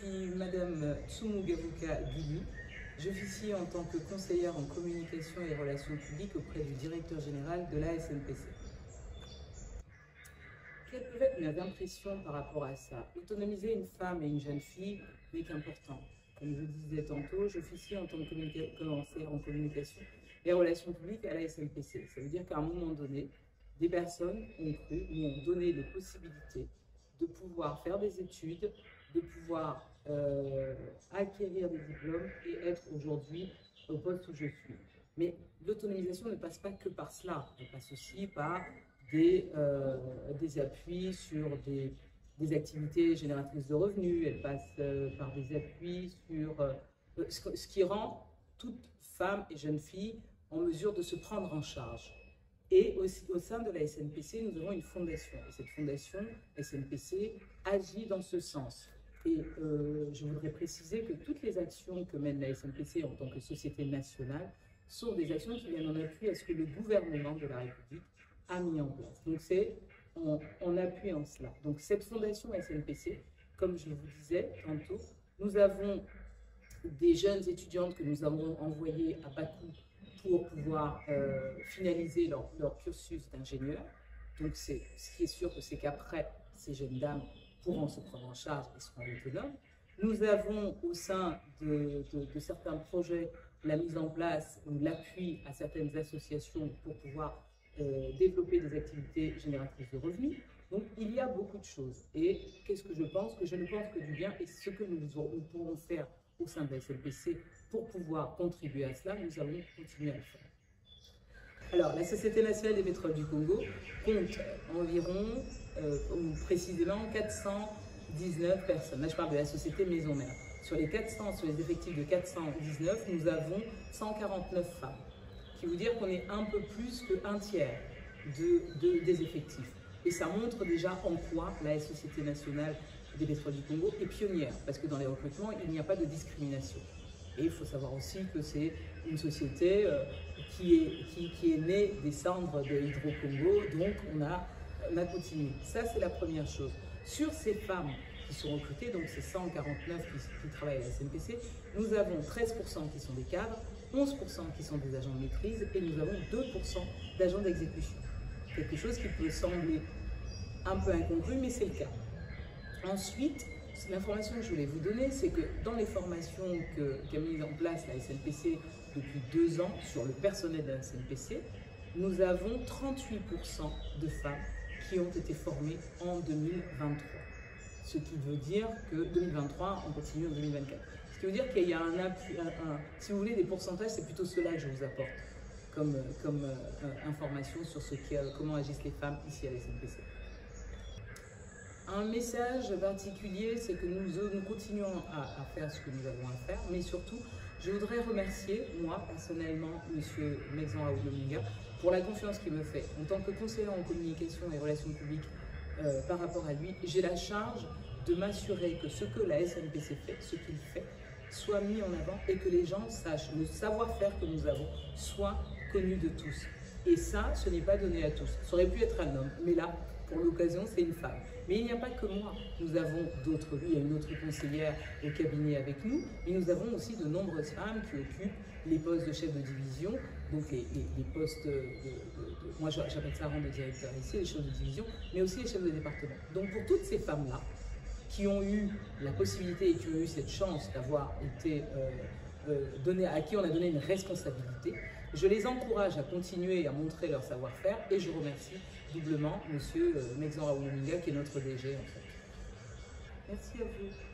suis Madame Tsumugabuka Guili. J'officie en tant que conseillère en communication et relations publiques auprès du directeur général de la SNPC. Quelles peuvent être mes impressions par rapport à ça? Autonomiser une femme et une jeune fille n'est qu'important. Comme je disais tantôt, j'officie en tant que conseillère en communication et relations publiques à la SNPC. Ça veut dire qu'à un moment donné, des personnes ont cru ou ont donné les possibilités de pouvoir faire des études, de pouvoir acquérir des diplômes et être aujourd'hui au poste où je suis. Mais l'autonomisation ne passe pas que par cela, elle passe aussi par des appuis sur des activités génératrices de revenus, elle passe par des appuis sur ce qui rend toute femme et jeune fille en mesure de se prendre en charge. Et aussi, au sein de la SNPC, nous avons une fondation. Et cette fondation, SNPC, agit dans ce sens. Et je voudrais préciser que toutes les actions que mène la SNPC en tant que société nationale sont des actions qui viennent en appui à ce que le gouvernement de la République a mis en place. Donc c'est en appui en cela. Donc cette fondation SNPC, comme je vous disais tantôt, nous avons des jeunes étudiantes que nous avons envoyées à Bakou pour pouvoir finaliser leur cursus d'ingénieur. Donc ce qui est sûr, c'est qu'après, ces jeunes dames pourront se prendre en charge et seront autonomes. Nous avons au sein de certains projets la mise en place ou l'appui à certaines associations pour pouvoir développer des activités génératrices de revenus. Donc il y a beaucoup de choses. Et qu'est-ce que je pense? Que je ne pense que du bien, et ce que nous pourrons faire au sein de la SNPC pour pouvoir contribuer à cela, nous allons continuer à le faire. Alors, la Société nationale des pétroles du Congo compte environ, ou précisément 419 personnes. Là, je parle de la société Maison Mère. Sur les effectifs de 419, nous avons 149 femmes. Ce qui veut dire qu'on est un peu plus qu'un tiers des effectifs. Et ça montre déjà en quoi la Société nationale des pétroles du Congo est pionnière, parce que dans les recrutements, il n'y a pas de discrimination. Et il faut savoir aussi que c'est une société qui est née des cendres de Hydro-Congo, donc on a continué. Ça, c'est la première chose. Sur ces femmes qui sont recrutées, donc ces 149 qui travaillent à la SNPC, nous avons 13% qui sont des cadres, 11% qui sont des agents de maîtrise, et nous avons 2% d'agents d'exécution. Quelque chose qui peut sembler un peu incongru, mais c'est le cas. Ensuite, l'information que je voulais vous donner, c'est que dans les formations qu'a mis en place la SNPC depuis 2 ans sur le personnel de la SNPC, nous avons 38% de femmes qui ont été formées en 2023. Ce qui veut dire que 2023, on continue en 2024. Ce qui veut dire qu'il y a si vous voulez, des pourcentages, c'est plutôt cela que je vous apporte comme information sur comment agissent les femmes ici à la SNPC. Un message particulier, c'est que nous continuons à faire ce que nous avons à faire, mais surtout, je voudrais remercier, moi, personnellement, M. Mexan Aoulominga, pour la confiance qu'il me fait. En tant que conseillère en communication et relations publiques par rapport à lui, j'ai la charge de m'assurer que ce que la SNPC fait, ce qu'il fait, soit mis en avant et que les gens sachent, le savoir-faire que nous avons soit connu de tous. Et ça, ce n'est pas donné à tous. Ça aurait pu être un homme, mais là, pour l'occasion, c'est une femme. Mais il n'y a pas que moi. Nous avons d'autres, il y a une autre conseillère au cabinet avec nous, mais nous avons aussi de nombreuses femmes qui occupent les postes de chef de division, donc les postes moi j'appelle ça rang de directeur ici, les chefs de division, mais aussi les chefs de département. Donc pour toutes ces femmes-là, qui ont eu la possibilité et qui ont eu cette chance d'avoir été à qui on a donné une responsabilité, je les encourage à continuer à montrer leur savoir-faire et je remercie doublement M. Mexan Aoulominga qui est notre DG en fait. Merci à vous.